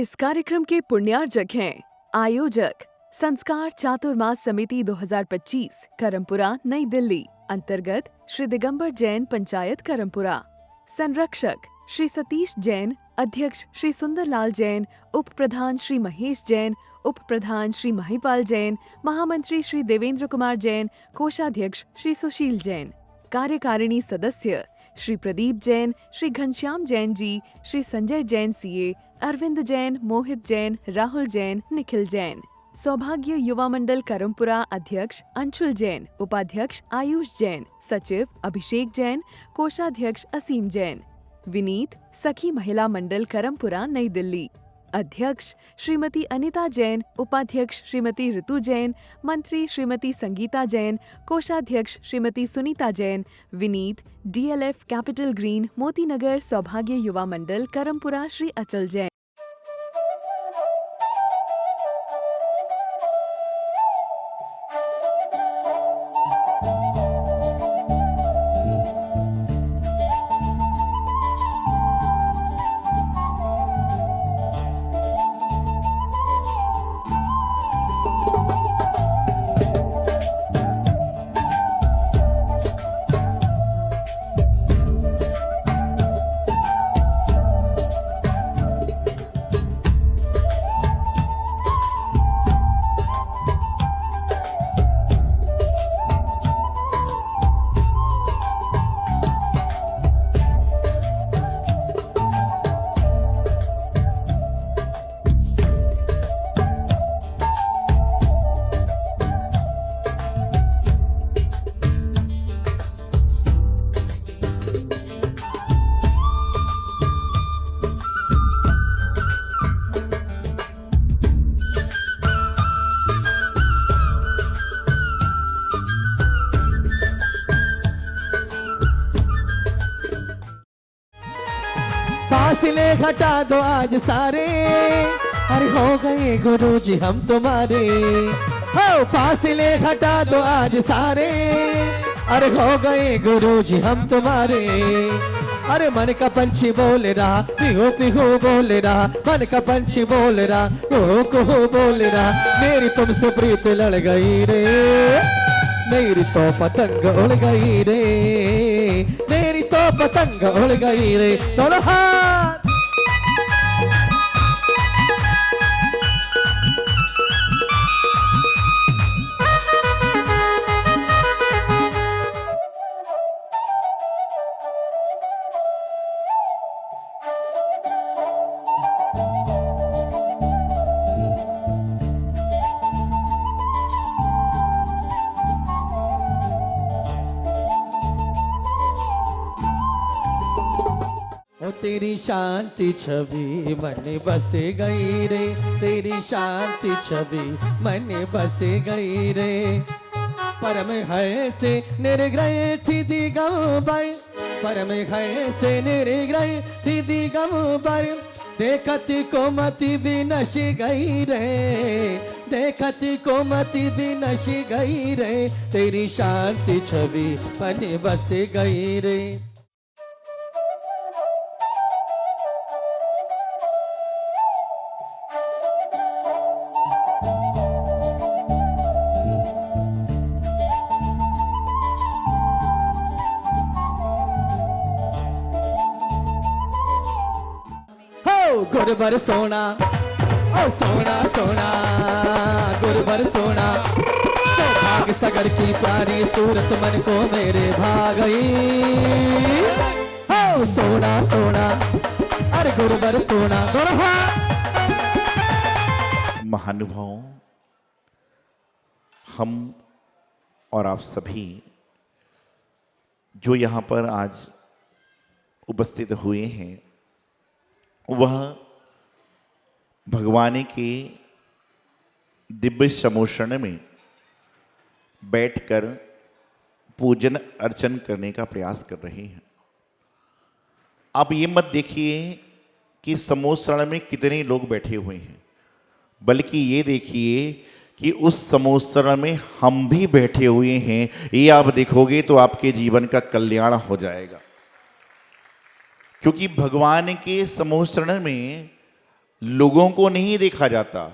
इस कार्यक्रम के पुण्यार्जक हैं आयोजक संस्कार चातुर्मास समिति 2025 करमपुरा नई दिल्ली अंतर्गत श्री दिगंबर जैन पंचायत करमपुरा। संरक्षक श्री सतीश जैन, अध्यक्ष श्री सुंदरलाल जैन, उप प्रधान श्री महेश जैन, उप प्रधान श्री महिपाल जैन, महामंत्री श्री देवेंद्र कुमार जैन, कोषाध्यक्ष श्री सुशील जैन। कार्यकारिणी सदस्य श्री प्रदीप जैन, श्री घनश्याम जैन जी, श्री संजय जैन सीए, अरविंद जैन, मोहित जैन, राहुल जैन, निखिल जैन। सौभाग्य युवा मंडल करमपुरा अध्यक्ष अंशुल जैन, उपाध्यक्ष आयुष जैन, सचिव अभिषेक जैन, कोषाध्यक्ष असीम जैन। विनीत सखी महिला मंडल करमपुरा नई दिल्ली अध्यक्ष श्रीमती अनिता जैन, उपाध्यक्ष श्रीमती ऋतु जैन, मंत्री श्रीमती संगीता जैन, कोषाध्यक्ष Shrimati Sunita Jain. Vineet DLF capital green Motinagar सौभाग्य युवा मंडल करमपुरा श्री अचल जैन। फासले घटा दो आज सारे, अरे हो गए गुरुजी हम तुम्हारे। हो फासले घटा दो आज सारे, अरे हो गए गुरुजी हम तुम्हारे। अरे मन का पंछी बोल रहा, पिहू पिहू बोल रहा, मन का पंछी बोल रहा, कुहू कुहू बोल रहा। मेरी तुमसे प्रीत लड़ गई रे, मेरी तो पतंग उड़ गई रे, मेरी तो पतंग उड़ गई रे। दोनों हाथ तेरी शांति छवि मन बस गई रे, तेरी शांति छवि मन बस गई रे। परम है से निर्ग्रह थी दिगंबर, परम है से निर्ग्रह थी दिगंबर। देखत को मति विनश गई रे, देखत को मति विनश गई रे। तेरी शांति छवि मन बस गई रे। गुरबर सोना, ओ सोना सोना, गुरबर सोना। सौभाग्य सगर की प्यारी सूरत मन को मेरे भा गई। ओ सोना सोना, अरे गुरबर सोना। महानुभाव, हम और आप सभी जो यहाँ पर आज उपस्थित हुए हैं, वह भगवान के दिव्य समोषण में बैठकर पूजन अर्चन करने का प्रयास कर रहे हैं। आप ये मत देखिए कि समोषण में कितने लोग बैठे हुए हैं, बल्कि ये देखिए कि उस समोषण में हम भी बैठे हुए हैं। ये आप देखोगे तो आपके जीवन का कल्याण हो जाएगा, क्योंकि भगवान के समोषण में लोगों को नहीं देखा जाता,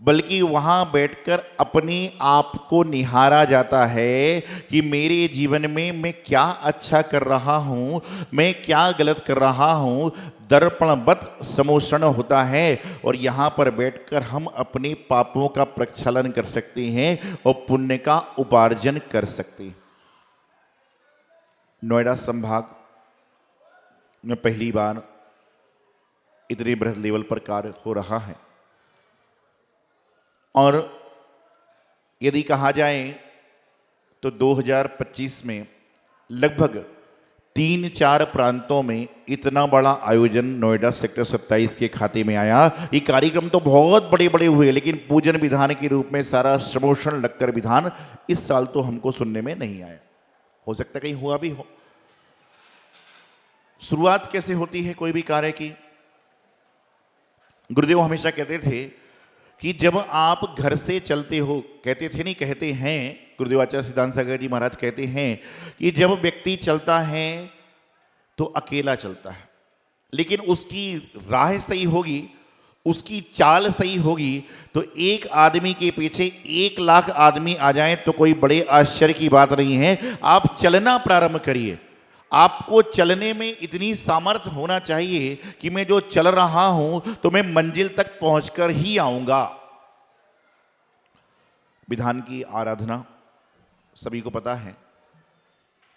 बल्कि वहाँ बैठकर अपने आप को निहारा जाता है कि मेरे जीवन में मैं क्या अच्छा कर रहा हूँ, मैं क्या गलत कर रहा हूँ। दर्पणवत समोषण होता है और यहाँ पर बैठकर हम अपने पापों का प्रक्षालन कर सकते हैं और पुण्य का उपार्जन कर सकते हैं। नोएडा संभाग में पहली बार इतने बृहद लेवल पर कार्य हो रहा है और यदि कहा जाए तो 2025 में लगभग 3-4 प्रांतों में इतना बड़ा आयोजन नोएडा सेक्टर 27 के खाते में आया। ये कार्यक्रम तो बहुत बड़े बड़े हुए, लेकिन पूजन विधान के रूप में सारा समोषण लगकर विधान इस साल तो हमको सुनने में नहीं आया। हो सकता कहीं हुआ भी हो। शुरुआत कैसे होती है कोई भी कार्य की? गुरुदेव हमेशा कहते थे कि जब आप घर से चलते हो, कहते थे नहीं, कहते हैं, गुरुदेव आचार्य सिद्धांत सागर जी महाराज कहते हैं कि जब व्यक्ति चलता है तो अकेला चलता है, लेकिन उसकी राह सही होगी, उसकी चाल सही होगी तो एक आदमी के पीछे 1 लाख आदमी आ जाएं तो कोई बड़े आश्चर्य की बात नहीं है। आप चलना प्रारंभ करिए। आपको चलने में इतनी सामर्थ्य होना चाहिए कि मैं जो चल रहा हूं तो मैं मंजिल तक पहुंचकर ही आऊंगा। विधान की आराधना सभी को पता है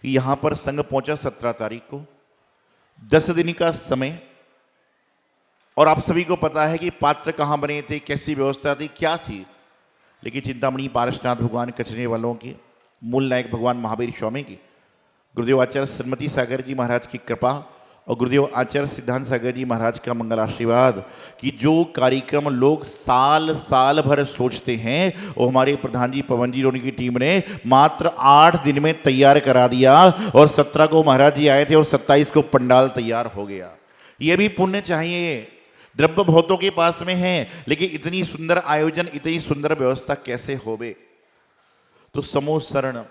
कि यहां पर संघ पहुंचा 17 तारीख को, 10 दिन का समय, और आप सभी को पता है कि पात्र कहां बने थे, कैसी व्यवस्था थी, क्या थी। लेकिन चिंतामणि पारसनाथ भगवान कचरे वालों की, मूल नायक भगवान महावीर स्वामी की, गुरुदेव आचार्य श्रीमती सागर जी महाराज की कृपा और गुरुदेव आचार्य सिद्धांत सागर जी महाराज का मंगल आशीर्वाद कि जो कार्यक्रम लोग साल साल भर सोचते हैं वो हमारे प्रधान जी पवन जी और उनकी टीम ने मात्र 8 दिन में तैयार करा दिया। और 17 को महाराज जी आए थे और 27 को पंडाल तैयार हो गया। ये भी पुण्य चाहिए, द्रव्य बहुतों के पास में है, लेकिन इतनी सुंदर आयोजन, इतनी सुंदर व्यवस्था कैसे होवे। तो समूह शरण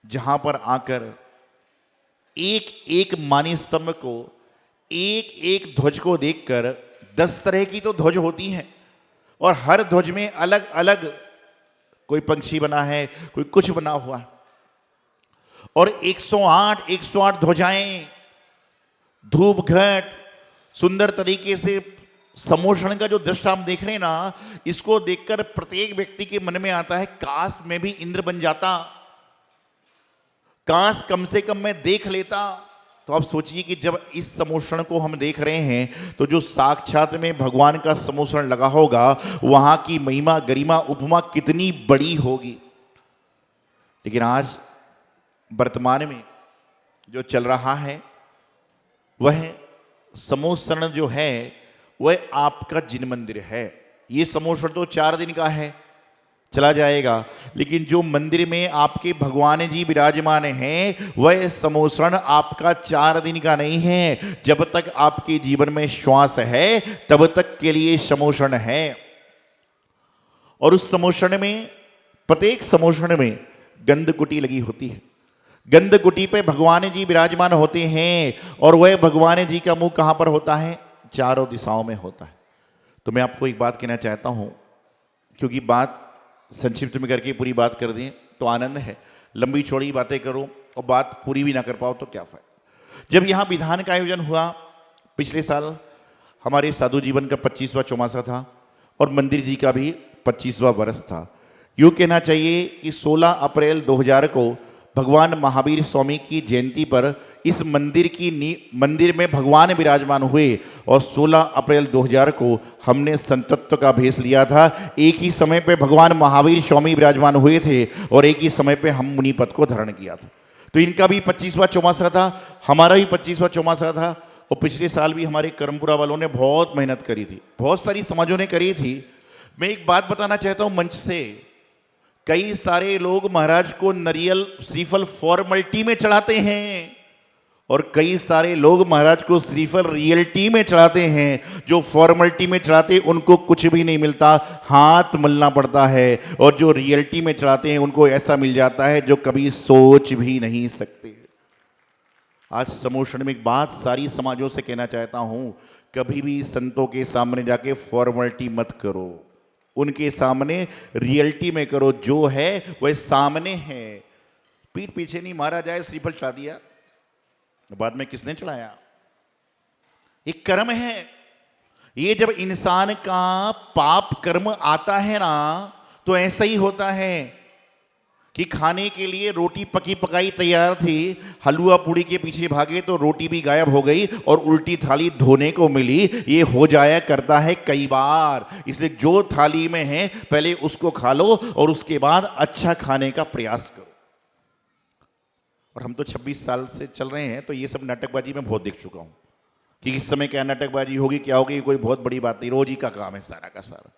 जहां पर आकर एक एक मानी स्तंभ को, एक एक ध्वज को देखकर 10 तरह की तो ध्वज होती हैं और हर ध्वज में अलग अलग कोई पंछी बना है, कोई कुछ बना हुआ है, और 108 ध्वजाएं, धूप घट, सुंदर तरीके से समोषण का जो दृश्य हम देख रहे हैं ना, इसको देखकर प्रत्येक व्यक्ति के मन में आता है काश मैं भी इंद्र बन जाता, काश कम से कम मैं देख लेता। तो आप सोचिए कि जब इस समोषण को हम देख रहे हैं तो जो साक्षात में भगवान का समोषण लगा होगा वहां की महिमा, गरिमा, उपमा कितनी बड़ी होगी। लेकिन आज वर्तमान में जो चल रहा है वह समोषण जो है वह आपका जिन मंदिर है। ये समोषण तो 4 दिन का है, चला जाएगा, लेकिन जो मंदिर में आपके भगवान जी विराजमान हैं वह समोषण आपका 4 दिन का नहीं है। जब तक आपके जीवन में श्वास है तब तक के लिए समोषण है। और उस समोषण में, प्रत्येक समोषण में गंधकुटी लगी होती है। गंधकुटी पे भगवान जी विराजमान होते हैं और वह भगवान जी का मुंह कहां पर होता है? चारों दिशाओं में होता है। तो मैं आपको एक बात कहना चाहता हूं, क्योंकि बात संक्षिप्त में करके पूरी बात कर दें तो आनंद है, लंबी चौड़ी बातें करो और बात पूरी भी ना कर पाओ तो क्या फायदा। जब यहाँ विधान का आयोजन हुआ पिछले साल, हमारे साधु जीवन का 25वां चौमासा था और मंदिर जी का भी 25वां वर्ष था। यूँ कहना चाहिए कि 16 अप्रैल 2000 को भगवान महावीर स्वामी की जयंती पर इस मंदिर में भगवान विराजमान हुए और 16 अप्रैल 2000 को हमने संतत्व का भेष लिया था। एक ही समय पे भगवान महावीर स्वामी विराजमान हुए थे और एक ही समय पे हम मुनि पद को धारण किया था। तो इनका भी 25वां चौमासा था, हमारा भी 25वां चौमासा था। और पिछले साल भी हमारे कर्मपुरा वालों ने बहुत मेहनत करी थी, बहुत सारी समाजों ने करी थी। मैं एक बात बताना चाहता हूँ मंच से, कई सारे लोग महाराज को नरियल श्रीफल फॉर्मलिटी में चढ़ाते हैं और कई सारे लोग महाराज को श्रीफल रियलिटी में चढ़ाते हैं। जो फॉर्मलिटी में चढ़ाते हैं उनको कुछ भी नहीं मिलता, हाथ मलना पड़ता है, और जो रियलिटी में चढ़ाते हैं उनको ऐसा मिल जाता है जो कभी सोच भी नहीं सकते। आज समोषण में एक बात सारी समाजों से कहना चाहता हूं कभी भी संतों के सामने जाके फॉर्मेलिटी मत करो, उनके सामने रियलिटी में करो, जो है वह सामने है। पीठ पीछे नहीं मारा जाए, श्रीफल चढ़ा दिया, बाद में किसने चढ़ाया? एक कर्म है। ये जब इंसान का पाप कर्म आता है ना, तो ऐसा ही होता है कि खाने के लिए रोटी पकी पकाई तैयार थी, हलवा पूड़ी के पीछे भागे तो रोटी भी गायब हो गई और उल्टी थाली धोने को मिली। ये हो जाया करता है कई बार। इसलिए जो थाली में है पहले उसको खा लो और उसके बाद अच्छा खाने का प्रयास करो। और हम तो 26 साल से चल रहे हैं, तो ये सब नाटकबाजी में बहुत देख चुका हूं कि इस समय क्या नाटकबाजी होगी, क्या होगी, कोई बहुत बड़ी बात नहीं, रोज ही का काम है सारा का सारा।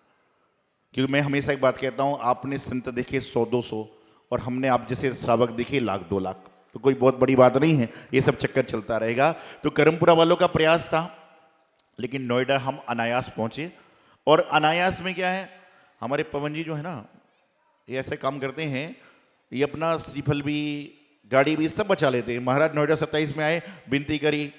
क्योंकि मैं हमेशा एक बात कहता हूं, आपने संत देखे 100-200 और हमने आप जैसे श्रावक देखे 1,00,000-2 लाख, तो कोई बहुत बड़ी बात नहीं है, ये सब चक्कर चलता रहेगा। तो करमपुरा वालों का प्रयास था, लेकिन नोएडा हम अनायास पहुंचे। और अनायास में क्या है, हमारे पवन जी जो है ना, ये ऐसे काम करते हैं, ये अपना श्रीफल भी गाड़ी भी सब बचा लेते हैं। महाराज नोएडा 27 में आए, विनती करी,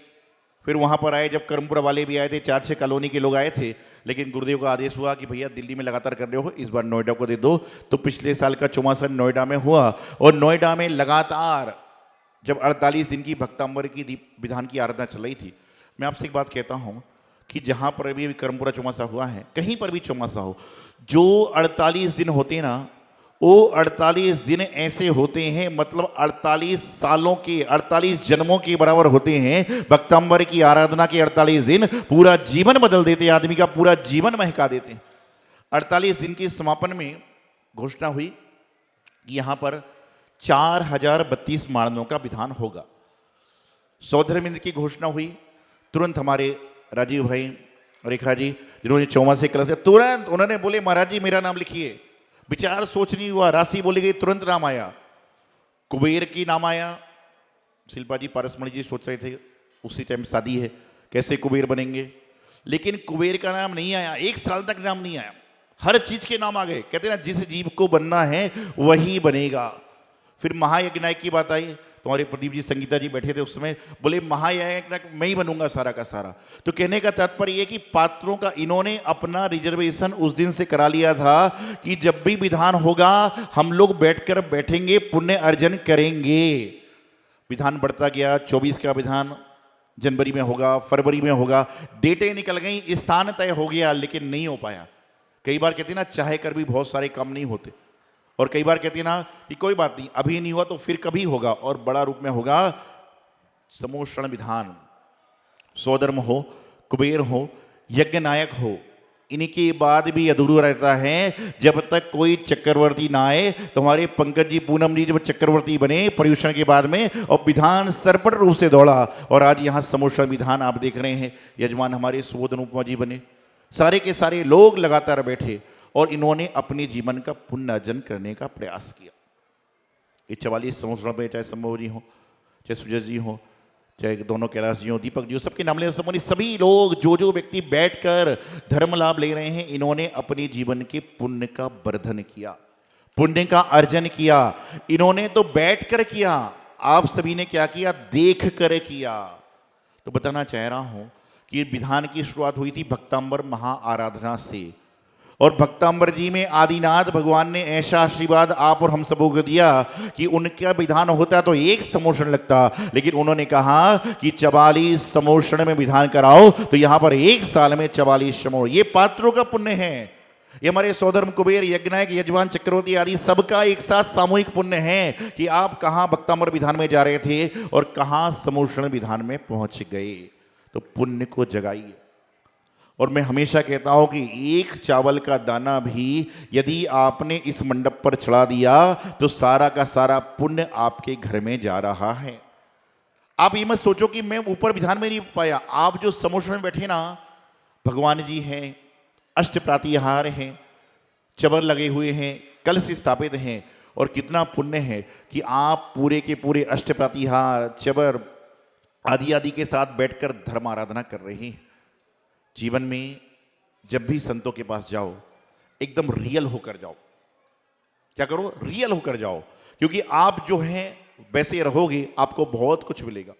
फिर वहाँ पर आए, जब करमपुरा वाले भी आए थे, 4-6 कॉलोनी के लोग आए थे, लेकिन गुरुदेव का आदेश हुआ कि भैया दिल्ली में लगातार कर रहे हो, इस बार नोएडा को दे दो। तो पिछले साल का चौमासन नोएडा में हुआ, और नोएडा में लगातार जब 48 दिन की भक्तांबर की विधान की आराधना चल रही थी, मैं आपसे एक बात कहता हूँ कि जहाँ पर भी करमपुरा चौमासा हुआ है, कहीं पर भी चौमासा हो, जो 48 दिन होते हैं ना, वो 48 दिन ऐसे होते हैं, मतलब 48 सालों के, 48 जन्मों के बराबर होते हैं। भक्तांबर की आराधना के 48 दिन पूरा जीवन बदल देते हैं, आदमी का पूरा जीवन महका देते हैं। 48 दिन के समापन में घोषणा हुई कि यहां पर 4032 मारणों का विधान होगा। सौधर्मेंद्र की घोषणा हुई, तुरंत हमारे राजीव भाई रेखा जी, जिन्होंने 84 क्लास से, तुरंत उन्होंने बोले महाराज जी मेरा नाम लिखिए। विचार सोच नहीं हुआ, राशि बोली गई, तुरंत नाम आया, कुबेर की नाम आया। शिल्पा जी पारसमणि जी सोच रहे थे उसी टाइम शादी है, कैसे कुबेर बनेंगे, लेकिन कुबेर का नाम नहीं आया, 1 साल तक नाम नहीं आया। हर चीज के नाम आ गए, कहते ना जिस जीव को बनना है वही बनेगा। फिर महायज्ञ की बात आई, तुम्हारे प्रदीप जी संगीता जी बैठे थे उस समय, बोले महायज्ञ मैं ही बनूंगा सारा का सारा। तो कहने का तात्पर्य ये कि पात्रों का इन्होंने अपना रिजर्वेशन उस दिन से करा लिया था कि जब भी विधान होगा हम लोग बैठकर बैठेंगे, पुण्य अर्जन करेंगे। विधान बढ़ता गया, 24 का विधान जनवरी में होगा, फरवरी में होगा, डेटें निकल गई, स्थान तय हो गया, लेकिन नहीं हो पाया। कई बार कहते हैं ना, चाहे कर भी बहुत सारे काम नहीं होते, और कई बार कहते हैं ना कि कोई बात नहीं, अभी नहीं हुआ तो फिर कभी होगा, और बड़ा रूप में होगा। समोषण विधान, सौधर्म हो, कुबेर हो, यज्ञ नायक हो, इनके बाद भी अधूरा रहता है जब तक कोई चक्रवर्ती ना आए। तुम्हारे पंकज जी, पूनम जी जब चक्रवर्ती बने पर्यूषण के बाद में, और विधान सरपट रूप से दौड़ा, और आज यहाँ समोषण विधान आप देख रहे हैं, यजमान हमारे सुबोध अनुपमा जी बने, सारे के सारे लोग लगातार बैठे, और इन्होंने अपने जीवन का पुण्य अर्जन करने का प्रयास किया। ये 44 समोषण पे, चाहे संभव जी हो, चाहे सुजय जी हो, चाहे दोनों कैलाश जी हो, दीपक जी हो, सबके नाम ले, सभी लोग जो व्यक्ति बैठकर धर्म लाभ ले रहे हैं, इन्होंने अपने जीवन के पुण्य का वर्धन किया, पुण्य का अर्जन किया। इन्होंने तो बैठकर किया, आप सभी ने क्या किया, देख कर किया। तो बताना चाह रहा हूं कि विधान की शुरुआत हुई थी भक्तांबर महा आराधना से, और भक्तांबर जी में आदिनाथ भगवान ने ऐसा आशीर्वाद आप और हम सबों को दिया कि उनका विधान होता तो 1 समोषण लगता, लेकिन उन्होंने कहा कि 44 समोषण में विधान कराओ, तो यहां पर 1 साल में 44 समोषण। ये पात्रों का पुण्य है, ये हमारे सौधर्म, कुबेर, यज्ञनायक, यजमान, चक्रवर्ती आदि सबका एक साथ सामूहिक पुण्य है कि आप कहां भक्तांबर विधान में जा रहे थे और कहां समोषण विधान में पहुंच गए। तो पुण्य को जगाइए। और मैं हमेशा कहता हूं कि 1 चावल का दाना भी यदि आपने इस मंडप पर चढ़ा दिया तो सारा का सारा पुण्य आपके घर में जा रहा है। आप ये मत सोचो कि मैं ऊपर विधान में नहीं पाया, आप जो समोषण में बैठे ना, भगवान जी हैं, अष्ट प्रातिहार हैं, चबर लगे हुए हैं, कलश स्थापित हैं, और कितना पुण्य है कि आप पूरे के पूरे अष्ट प्रातिहार, चबर आदि आदि के साथ बैठकर धर्म आराधना कर रहे हैं। जीवन में जब भी संतों के पास जाओ, एकदम रियल होकर जाओ। क्या करो, रियल होकर जाओ, क्योंकि आप जो हैं वैसे रहोगे, आपको बहुत कुछ मिलेगा।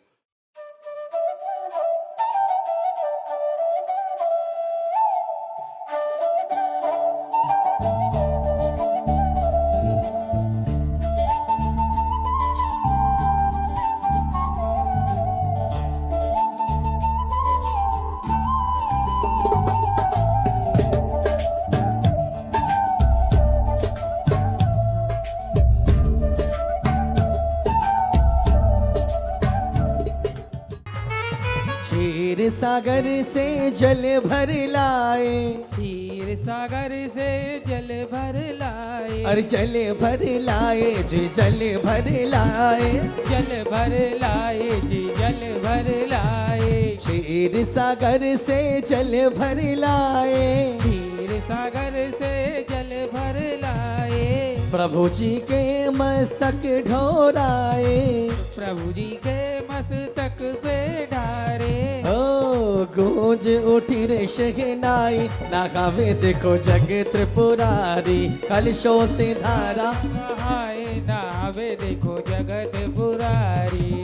क्षीर सागर से जल भर लाए, क्षीर सागर से जल भर लाए, अरे जल भर लाए जी जल भर लाए, जल भर लाए जी जल भर लाए, क्षीर सागर से जल भर लाए, क्षीर सागर से जल भर लाए, प्रभु जी के मस्तक ढोराए, प्रभु जी के मस्तक पे ढारे, ओ गूंज उठी रे शहनाई, नागावे देखो जग त्रिपुरारी, कलशों से धारा नहाए नहावे देखो जगत पुरारी।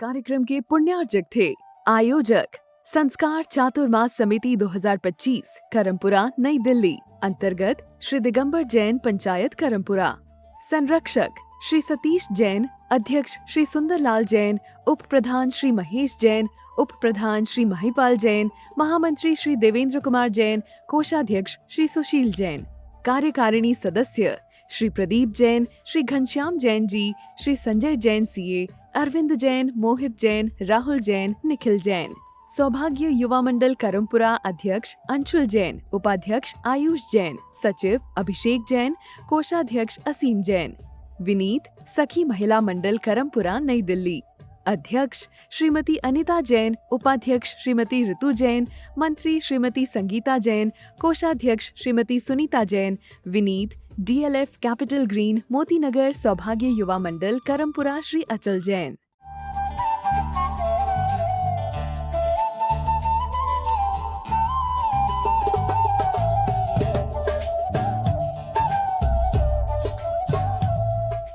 कार्यक्रम के पुण्यार्जक थे आयोजक संस्कार चातुर्मास समिति 2025 करमपुरा नई दिल्ली अंतर्गत श्री दिगंबर जैन पंचायत करमपुरा, संरक्षक श्री सतीश जैन, अध्यक्ष श्री सुंदरलाल जैन, उप प्रधान श्री महेश जैन, उप प्रधान श्री महिपाल जैन, महामंत्री श्री देवेंद्र कुमार जैन, कोषाध्यक्ष श्री सुशील जैन, कार्यकारिणी सदस्य श्री प्रदीप जैन, श्री घनश्याम जैन जी, श्री संजय जैन सीए, अरविंद जैन, मोहित जैन, राहुल जैन, निखिल जैन, सौभाग्य युवा मंडल करमपुरा अध्यक्ष अंशुल जैन, उपाध्यक्ष आयुष जैन, सचिव अभिषेक जैन, कोषाध्यक्ष असीम जैन, विनीत सखी महिला मंडल करमपुरा नई दिल्ली, अध्यक्ष श्रीमती अनिता जैन, उपाध्यक्ष श्रीमती ऋतु जैन, मंत्री श्रीमती संगीता जैन, कोषाध्यक्ष Shrimati Sunita Jain, Vineet DLF capital green Moti Nagar सौभाग्य युवा मंडल करमपुरा श्री अचल जैन।